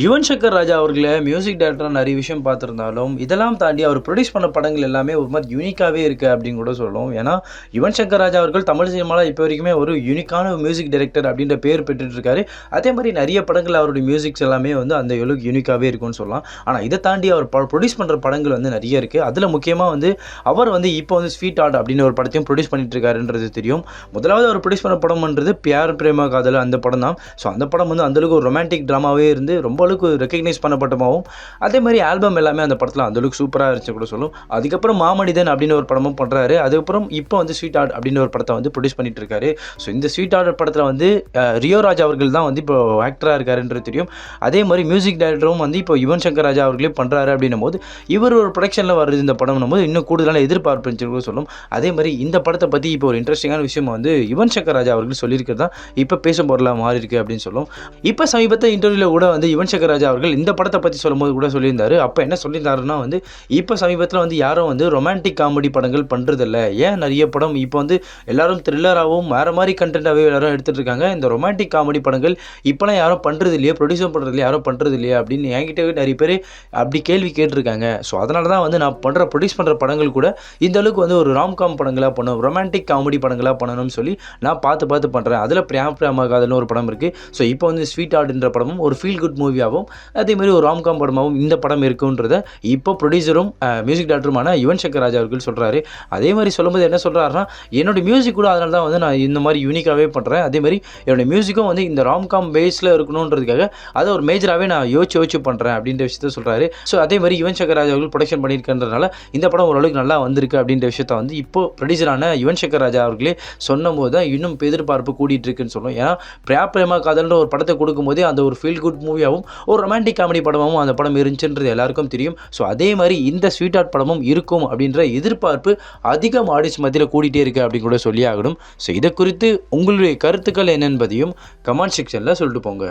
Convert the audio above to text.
யுவன் சங்கர் ராஜா அவர்கள மியூசிக் டைரக்டரா நிறைய விஷயம் பார்த்திருந்தாலும், இதெல்லாம் தாண்டி அவர் புரொடியூஸ் பண்ண படங்கள் எல்லாமே ஒரு மாரி யூனிக்காவே இருக்கு அப்படின்னு கூட சொல்லலாம். ஏன்னா, யுவன் சங்கர் ராஜா அவர்கள் தமிழ் சினிமால இப்போ வரைக்குமே ஒரு யூனிக்கான மியூசிக் டைரக்டர் அப்படின்ற பேர் பெற்றுட்டு இருக்காரு. அதே மாரி நிறைய படங்கள் அவருடைய மியூசிக்ஸ் எல்லாமே வந்து அந்த அளவுக்கு யூனிக்காவே இருக்கும்னு சொல்லலாம். ஆனா, இத தாண்டி அவர் புரொடியூஸ் பண்ற படங்கள் வந்து நிறைய இருக்கு. அதுல முக்கியமா வந்து அவர் வந்து இப்போ வந்து ஸ்வீட் ஹார்ட் அப்படின்னு ஒரு படத்தையும் புரொடியூஸ் பண்ணிட்டு இருக்காருன்றது தெரியும். முதலாவது அவர் புரொடியூஸ் பண்ண படம்ன்றது பியார் பிரேம காதல் அந்த படம் தான். ஸோ அந்த படம் வந்து அந்த அளவுக்கு ஒரு ரொமான்டிக் ட்ராமாவே இருந்து ரொம்ப அளவுக்கு ரெகக்னைஸ் பண்ணப்பட்டமாவும், அதே மாரி ஆல்பம் எல்லாமே அந்த படத்துல அந்த அளவுக்கு சூப்பரா இருந்துச்சுன்னு கூட சொல்லணும். அதுக்கப்புறம் மாமனிதன் அப்படின்னு ஒரு படமும் பண்றாரு. அதுக்கப்புறம் இப்போ வந்து ஸ்வீட் ஹார்ட் அப்படின்னு ஒரு படத்த வந்து புரொடியூஸ் பண்ணிட்டு இருக்காரு. ஸோ இந்த ஸ்வீட் ஹார்ட் படத்துல வந்து ரியோ ராஜ் அவர்கள் தான் வந்து இப்போ ஆக்டரா இருக்காருன்றது தெரியும். அதே மாரி மியூசிக் டைரக்டரும் வந்து இப்போ யுவன் சங்கர் ராஜா அவர்களே பண்றாரு அப்படின்னும்போது, இவர் ஒரு புரொடக்ஷன்ல வருது இந்த படம்னும்போது இன்னும் கூடுதலான எதிர்பார்ப்பு இருந்துச்சுன்னு கூட சொல்லணும். அதே மாரி இந்த படத்த பத்தி இப்போ ஒரு இன்ட்ரஸ்டிங்கான விஷயம் வந்து யுவன் சங்கர் ராஜா அவர்கள் சொல்லியிருக்கிறதா இப்போ பேசும் பொருளா மாறி இருக்கு அப்படின்னு சொல்லும். இப்போ சமீபத்திய இன்டர்வியூல கூட வந்து யுவன் சங்கர் ராஜா அவர்கள் இந்த படத்தை பத்தி சொல்லும்போது கூட சொல்லியிருந்தாரு. அப்ப என்ன சொல்லியிருந்தாருன்னா வந்து, இப்ப சமீபத்தில வந்து யாரும் வந்து ரொமான்டிக் காமெடி படங்கள் பண்றதில்ல. ஏன் நெறைய படம் இப்ப வந்து எல்லாரும் த்ரில்லராவும் வேற மாரி கன்டென்ட்டாவே எல்லாரும் எடுத்துட்டு இருக்காங்க. இந்த ரொமான்டிக் காமெடி படங்கள் இப்பலாம் யாரும் பண்றது இல்லையே, ப்ரொடியூஸும் பண்றது இல்லையே, யாரும் பண்றது இல்லையே அப்படின்னு என்கிட்டவே நெறைய பேரு அப்படி கேள்வி கேட்டுருக்காங்க. ஸோ அதனால தான் வந்து நான் ப்ரொடியூஸ் பண்ற படங்கள் கூட இந்த அளவுக்கு வந்து ஒரு ராம்காம் படங்களா பண்ணணும், ரொமான்டிக் காமெடி படங்களா பண்ணணும்னு சொல்லி நான் பார்த்து பண்றேன். அதுல பிரியாம் பிரேம காதல்னு ஒரு படம் இருக்கு. ஸோ இப்போ வந்து ஸ்வீட் ஹார்ட்ன்ற படமும் ஒரு ஃபீல் குட் மூவியாவும் அதே மாதிரி ஒரு ராம்காம் படமாகவும் இந்த படம் இருக்குன்றத இப்போ ப்ரொடியூசரும் மியூசிக் டைரக்டருமான யுவன் சங்கர் ராஜா அவர்கள் சொல்றாரு. அதே மாதிரி சொல்லும்போது என்ன சொல்றாருன்னா, என்னோட மியூசிக் கூட அதனால தான் வந்து நான் இந்த மாதிரி யூனிக்காவே பண்றேன். அதே மாதிரி என்னோட மியூசிக்கும் வந்து இந்த ராம்காம் பேஸ்ல இருக்கணுன்றதுக்காக அதை ஒரு மேஜராகவே நான் யோசிச்சு பண்றேன் அப்படின்ற விஷயத்த சொல்றாரு. ஸோ அதே மாதிரி யுவன் சங்கர் ராஜா அவர்கள் ப்ரொடக்ஷன் பண்ணியிருக்கிறதுனால இந்த படம் ஓரளவுக்கு நல்லா வந்திருக்கு அப்படின்ற விஷயத்த வந்து இப்போ ப்ரொடியூசரான யுவன் சங்கர் ராஜா அவர்களே சொன்னபோது தான் இன்னும் எதிர்பார்ப்பு கூடிட்டு இருக்குன்னு சொல்லும். ஏன்னா பிரேமா காதல்ன்ற ஒரு படத்தை கொடுக்கும்போதே அந்த ஒரு ஃபீல் குட் மூவியாகவும் ஒரு ரொமான்டிக் காமெடி படமாகவும் அந்த படம் இருந்துச்சுன்றது எல்லாருக்கும் தெரியும். ஸோ அதே மாதிரி இந்த ஸ்வீட் ஹார்ட் படமும் இருக்கும் அப்படின்ற எதிர்பார்ப்பு அதிகம் ஆடியன்ஸ் மத்தியில் கூடிட்டே இருக்கு அப்படின்னு கூட சொல்லி ஆகணும். ஸோ இதை குறித்து உங்களுடைய கருத்துக்கள் என்னென்பதையும் கமெண்ட் செக்ஷனில் சொல்லிட்டு போங்க.